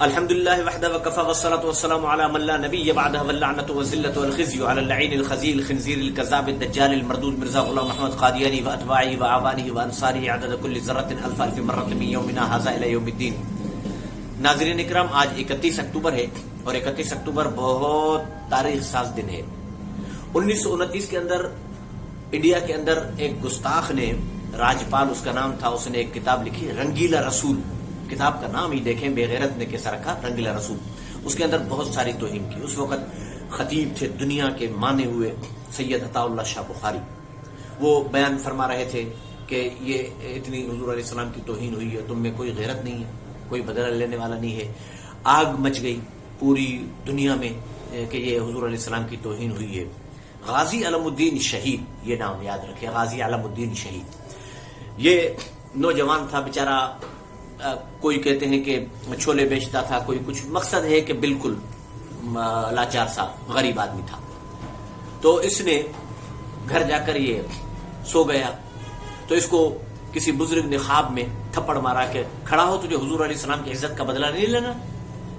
الحمد للہ وحدہ وکفى والصلاة والسلام على من لا نبی بعدہ واللعنة والذلة والخزي على اللعين الخزي الخنزير الكذاب الدجال المردود مرزا غلام محمد قادیانی واتباعه واعوانه وانصاره عدد كل ذرة الف الف مرة من یومنا هذا الى یوم الدین۔ ناظرین اکرام، آج 31 اکتوبر ہے اور 31 اکتوبر بہت تاریخ ساز دن ہے۔ 1929 کے اندر انڈیا کے اندر ایک گستاخ نے، راجپال اس کا نام تھا، اس نے ایک کتاب لکھی رنگیلا رسول۔ کتاب کا نام ہی دیکھیں، بے غیرت نے کیسا رکھا، رنگیلا رسول۔ اس کے اندر بہت ساری توہین کی۔ اس وقت خطیب تھے دنیا کے مانے ہوئے سید عطا اللہ شاہ بخاری۔ وہ بیان فرما رہے تھے کہ یہ اتنی حضور علیہ السلام کی توہین ہوئی ہے، تم میں کوئی غیرت نہیں ہے، کوئی بدلہ لینے والا نہیں ہے۔ آگ مچ گئی پوری دنیا میں کہ یہ حضور علیہ السلام کی توہین ہوئی ہے۔ غازی علم الدین شہید، یہ نام یاد رکھے، غازی علم الدین شہید۔ یہ نوجوان تھا بیچارہ، کوئی کہتے ہیں کہ چھولے بیچتا تھا، کوئی کچھ، مقصد ہے کہ بالکل لاچار سا غریب آدمی تھا۔ تو اس نے گھر جا کر یہ سو گیا، تو اس کو کسی بزرگ نے خواب میں تھپڑ مارا کہ کھڑا ہو، تجھے حضور علیہ السلام کی عزت کا بدلہ نہیں لینا۔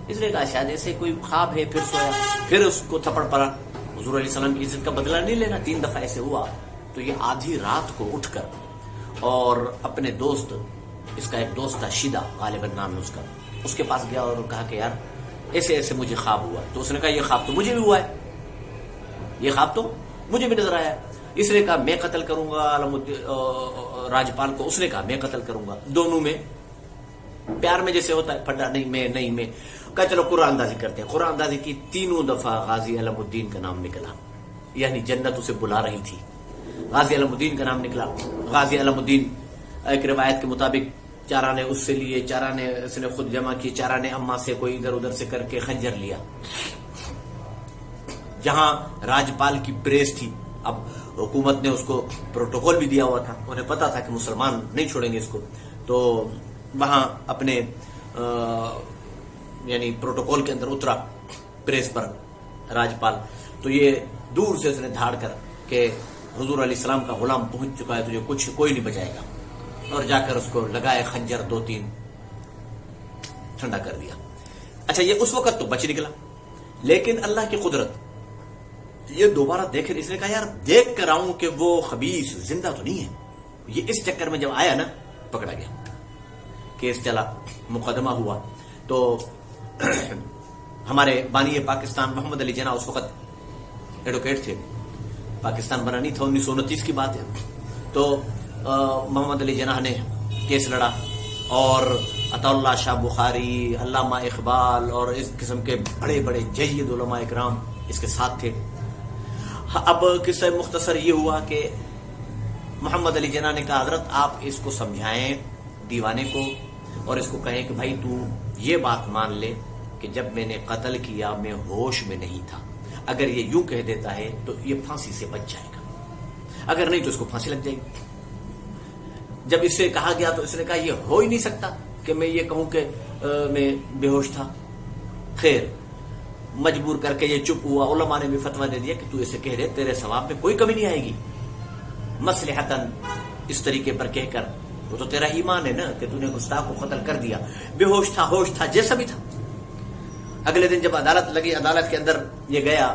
اس نے کہا شاید ایسے کوئی خواب ہے، پھر سویا، پھر اس کو تھپڑ پڑا، حضور علیہ السلام کی عزت کا بدلہ نہیں لینا۔ 3 دفعہ ایسے ہوا۔ تو یہ آدھی رات کو اٹھ کر اور اپنے دوست، اس کا ایک دوست تھا شیدہ غالباً نام ہے اس کا، اس کے پاس گیا اور کہا کہ یار ایسے ایسے مجھے خواب ہوا ہے۔ تو اس نے کہا یہ خواب تو مجھے بھی ہوا ہے، یہ خواب تو مجھے بھی نظر آیا ہے۔ اس نے کہا میں قتل کروں گا راجپال کو، اس نے کہا میں قتل کروں گا۔ دونوں میں پیار میں جیسے ہوتا ہے پھڈا، نہیں میں کہا چلو قرآن اندازی کرتے ہیں۔ قرآن اندازی کی، 3 دفعہ غازی علم الدین کا نام نکلا، یعنی جنت اسے بلا رہی تھی۔ غازی علم الدین کا نام نکلا۔ غازی علم الدین ایک روایت کے مطابق چارہ نے اس سے لیے، چارہ نے اس نے خود جمع کی، چارہ نے اماں سے کوئی ادھر ادھر سے کر کے خنجر لیا۔ جہاں راجپال کی پریس تھی، اب حکومت نے اس کو پروٹوکول بھی دیا ہوا تھا، انہیں پتا تھا کہ مسلمان نہیں چھوڑیں گے اس کو، تو وہاں اپنے یعنی پروٹوکول کے اندر اترا پریس پر راجپال۔ تو یہ دور سے اس نے دھاڑ کر کہ حضور علیہ السلام کا غلام پہنچ چکا ہے، تجھے کوئی نہیں بچائے گا، اور جا کر اس کو لگائے خنجر، 2-3 ٹھنڈا کر دیا۔ اچھا، یہ اس وقت تو بچ نکلا، لیکن اللہ کی قدرت، یہ دوبارہ دیکھے، اس نے کہا یار دیکھ کر آؤں کہ وہ خبیث زندہ تو نہیں ہے۔ یہ اس چکر میں جب آیا نا، پکڑا گیا، کیس چلا، مقدمہ ہوا۔ تو ہمارے بانی پاکستان محمد علی جناح اس وقت ایڈوکیٹ تھے، پاکستان بنا نہیں تھا، 1929 کی بات ہے۔ تو محمد علی جناح نے کیس لڑا، اور عطا اللہ شاہ بخاری، علامہ اقبال اور اس قسم کے بڑے بڑے جید علماء اکرام اس کے ساتھ تھے۔ اب قصہ مختصر یہ ہوا کہ محمد علی جناح نے کہا حضرت آپ اس کو سمجھائیں دیوانے کو، اور اس کو کہیں کہ بھائی تو یہ بات مان لے کہ جب میں نے قتل کیا میں ہوش میں نہیں تھا۔ اگر یہ یوں کہہ دیتا ہے تو یہ پھانسی سے بچ جائے گا، اگر نہیں تو اس کو پھانسی لگ جائے گی۔ جب اس سے کہا گیا تو اس نے کہا یہ ہو ہی نہیں سکتا کہ میں یہ کہوں کہ میں بے ہوش تھا۔ خیر، مجبور کر کے یہ چپ ہوا۔ علماء نے بھی فتویٰ دے دیا کہ تو اسے کہہ دے، تیرے ثواب میں کوئی کمی نہیں آئے گی، مصلحتاً اس طریقے پر کہہ کر، وہ تو تیرا ایمان ہے نا کہ تو نے گستاخ کو قتل کر دیا، بے ہوش تھا، ہوش تھا، جیسا بھی تھا۔ اگلے دن جب عدالت لگی، عدالت کے اندر یہ گیا،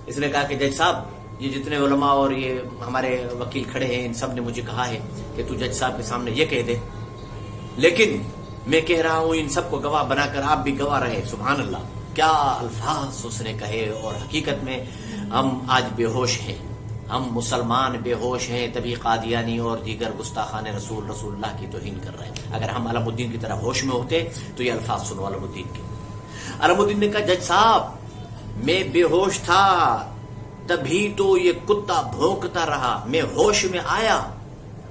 اس نے کہا کہ جج صاحب یہ جتنے علماء اور یہ ہمارے وکیل کھڑے ہیں ان سب نے مجھے کہا ہے کہ تو جج صاحب کے سامنے یہ کہہ دے، لیکن میں کہہ رہا ہوں ان سب کو گواہ بنا کر آپ بھی گواہ رہے۔ سبحان اللہ، کیا الفاظ اس نے کہے! اور حقیقت میں ہم آج بے ہوش ہیں، ہم مسلمان بے ہوش ہیں، تبھی قادیانی اور دیگر گستاخان رسول اللہ کی توہین کر رہے ہیں۔ اگر ہم علم الدین کی طرح ہوش میں ہوتے تو یہ الفاظ سنو علم الدین کے۔ علم الدین نے کہا جج صاحب میں بے ہوش تھا، تبھی تو یہ کتا بھونکتا رہا، میں ہوش میں آیا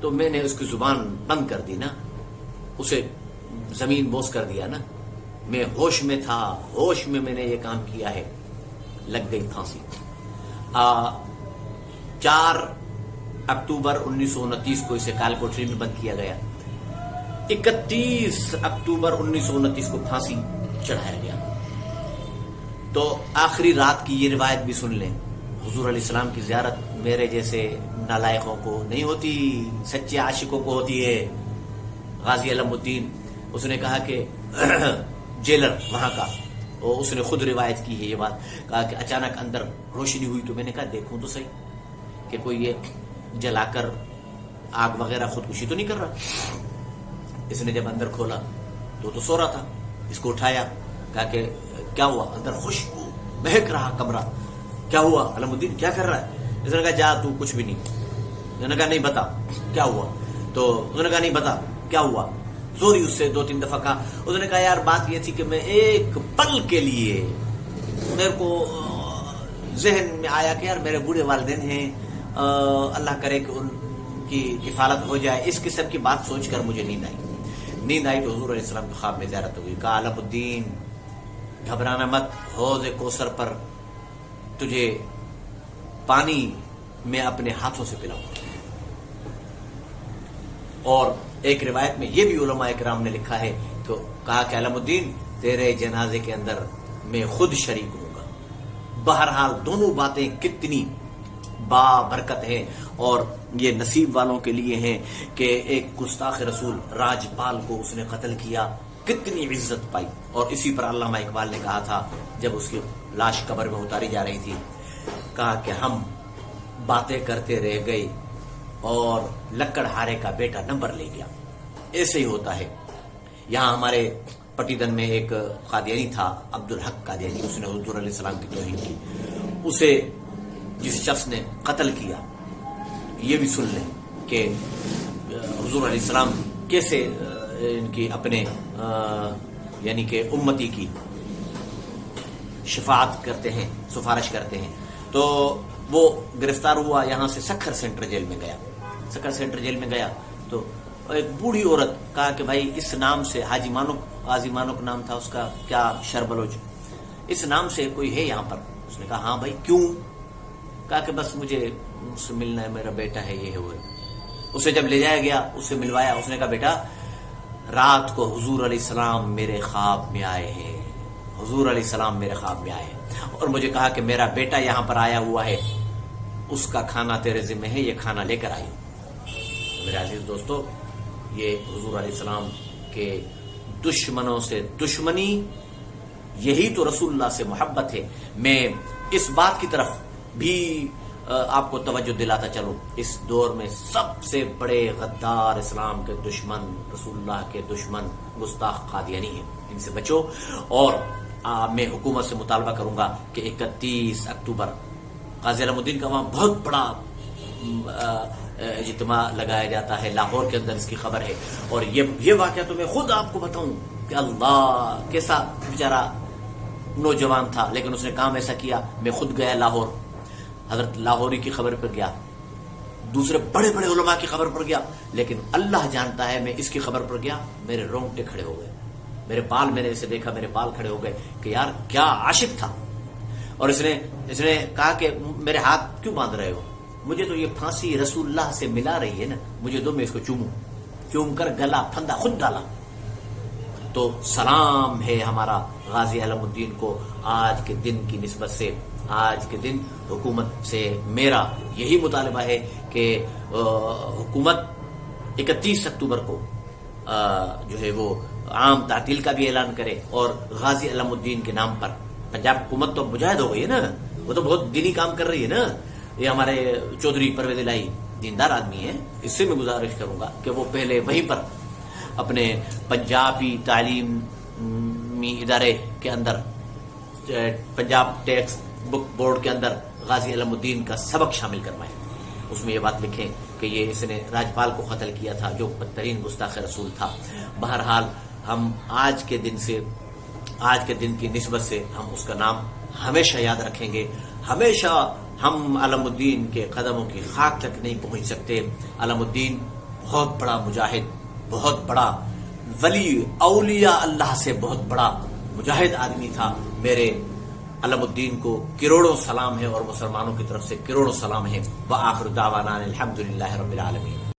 تو میں نے اس کی زبان بند کر دی نا، اسے زمین بوس کر دیا نا، میں ہوش میں تھا، ہوش میں نے یہ کام کیا ہے، لگ گئی پھانسی۔ 4 اکتوبر 1929 کو اسے کال کوٹری میں بند کیا گیا۔ 31 اکتوبر 1929 کو پھانسی چڑھایا گیا۔ تو آخری رات کی یہ روایت بھی سن لیں، حضور علیہ السلام کی زیارت میرے جیسے نالائقوں کو نہیں ہوتی، سچے عاشقوں کو ہوتی ہے۔ غازی علم الدین اس نے کہا کہ جیلر وہاں کا، اور اس نے خود روایت کی ہے یہ بات، کہا کہ اچانک اندر روشنی ہوئی تو میں نے کہا دیکھوں تو صحیح کہ کوئی یہ جلا کر آگ وغیرہ خودکشی تو نہیں کر رہا. اس نے جب اندر کھولا تو سو رہا تھا. اس کو اٹھایا، کہا کہ کیا ہوا؟ اندر خوشبو مہک رہا کمرہ. کیا ہوا علم الدین، کیا کر رہا ہے؟ اس نے کہا جا تو کچھ بھی نہیں. میں نے کہا نہیں بتا کیا ہوا. تو اس نے کہا نہیں بتا کیا ہوا. زوری اس سے 2-3 دفعہ کہا. اس نے کہا یار بات یہ تھی کہ میں ایک پل کے لیے میرے کو ذہن میں آیا کہ یار میرے بوڑھے والدین ہیں، اللہ کرے کہ ان کی کفالت ہو جائے. اس قسم کی بات سوچ کر مجھے نیند آئی تو حضور علیہ السلام کے خواب میں زیارت ہوئی. کہا علم الدین گھبرانا مت، حوض کوثر پر تجھے پانی میں اپنے ہاتھوں سے پلاؤں. اور ایک روایت میں یہ بھی علماء کرام نے لکھا ہے تو کہا کہ علم الدین تیرے جنازے کے اندر میں خود شریک ہوں گا. بہرحال دونوں باتیں کتنی بابرکت ہیں، اور یہ نصیب والوں کے لیے ہیں کہ ایک گستاخ رسول راجپال کو اس نے قتل کیا، کتنی عزت پائی. اور اسی پر علامہ اقبال نے کہا تھا جب اس کی لاش قبر میں اتاری جا رہی تھی، کہا کہ ہم باتیں کرتے رہ گئے اور لکڑہارے کا بیٹا نمبر لے گیا. ایسے ہی ہوتا ہے. یہاں ہمارے پٹیدن میں ایک قادیانی تھا، عبدالحق قادیانی، اس نے حضور علیہ السلام کی توہین کی. اسے جس شخص نے قتل کیا، یہ بھی سن لیں کہ حضور علیہ السلام کیسے ان کی اپنے یعنی کہ امتی کی شفاعت کرتے ہیں، سفارش کرتے ہیں. تو وہ گرفتار ہوا، یہاں سے سکھر سینٹر جیل میں گیا. سکھر سینٹر جیل میں گیا تو ایک بوڑھی عورت کہا کہ بھائی اس نام سے غازی مانک نام تھا اس کا، کیا شربلوچ، اس نام سے کوئی ہے یہاں پر؟ اس نے کہا ہاں بھائی کیوں؟ کہا کہ بس مجھے اس سے ملنا ہے، میرا بیٹا ہے، یہ ہے وہ ہے. اسے جب لے جایا گیا، اس سے ملوایا. اس نے کہا بیٹا رات کو حضور علیہ السلام میرے خواب میں آئے ہیں، حضور علیہ السلام میرے خواب میں آئے ہیں اور مجھے کہا کہ میرا بیٹا یہاں پر آیا ہوا ہے، اس کا کھانا تیرے ذمہ ہے، یہ کھانا لے کر آئی. میرے عزیز دوستو، یہ حضور علیہ السلام کے دشمنوں سے دشمنی، یہی تو رسول اللہ سے محبت ہے. میں اس بات کی طرف بھی آپ کو توجہ دلاتا چلوں، اس دور میں سب سے بڑے غدار اسلام کے دشمن، رسول اللہ کے دشمن گستاخ قادیانی ہیں. ان سے بچو. اور میں حکومت سے مطالبہ کروں گا کہ 31 اکتوبر قاضی علم الدین کا وہاں بہت بڑا اجتماع لگایا جاتا ہے، لاہور کے اندر اس کی خبر ہے. اور یہ واقعہ تو میں خود آپ کو بتاؤں کہ اللہ کیسا بیچارہ نوجوان تھا، لیکن اس نے کام ایسا کیا. میں خود گیا لاہور، حضرت لاہوری کی خبر پر گیا، دوسرے بڑے بڑے علماء کی خبر پر گیا، لیکن اللہ جانتا ہے میں اس کی خبر پر گیا، میرے رونگٹے کھڑے ہو گئے، میرے بال، میں نے اسے دیکھا میرے بال کھڑے ہو گئے کہ یار کیا عاشق تھا. اور اس نے کہا کہ میرے ہاتھ کیوں باندھ رہے ہو؟ مجھے تو یہ پھانسی رسول اللہ سے ملا رہی ہے نا، مجھے دو میں اس کو چوم کر گلا پھندا خود ڈالا. تو سلام ہے ہمارا غازی علم الدین کو. آج کے دن کی نسبت سے، آج کے دن حکومت سے میرا یہی مطالبہ ہے کہ حکومت 31 اکتوبر کو جو ہے وہ عام تعطیل کا بھی اعلان کرے، اور غازی علم الدین کے نام پر پنجاب حکومت تو مجاہد ہو گئی ہے نا، وہ تو بہت دینی کام کر رہی ہے نا. یہ ہمارے چودھری پرویز الہی دیندار آدمی ہے، اس سے میں گزارش کروں گا کہ وہ پہلے وہیں پر اپنے پنجابی تعلیمی ادارے کے اندر، پنجاب ٹیکس بک بورڈ کے اندر غازی علم الدین کا سبق شامل کروائیں. اس میں یہ بات لکھیں کہ یہ اس نے راجپال کو قتل کیا تھا جو بدترین گستاخ رسول تھا. بہرحال ہم آج کے دن کی نسبت سے ہم اس کا نام ہمیشہ یاد رکھیں گے. ہمیشہ ہم علم الدین کے قدموں کی خاک تک نہیں پہنچ سکتے. علم الدین بہت بڑا مجاہد، بہت بڑا ولی، اولیاء اللہ سے بہت بڑا مجاہد آدمی تھا. میرے علم الدین کو کروڑوں سلام ہے اور مسلمانوں کی طرف سے کروڑوں سلام ہے. وآخر دعوانا الحمدللہ رب العالمین.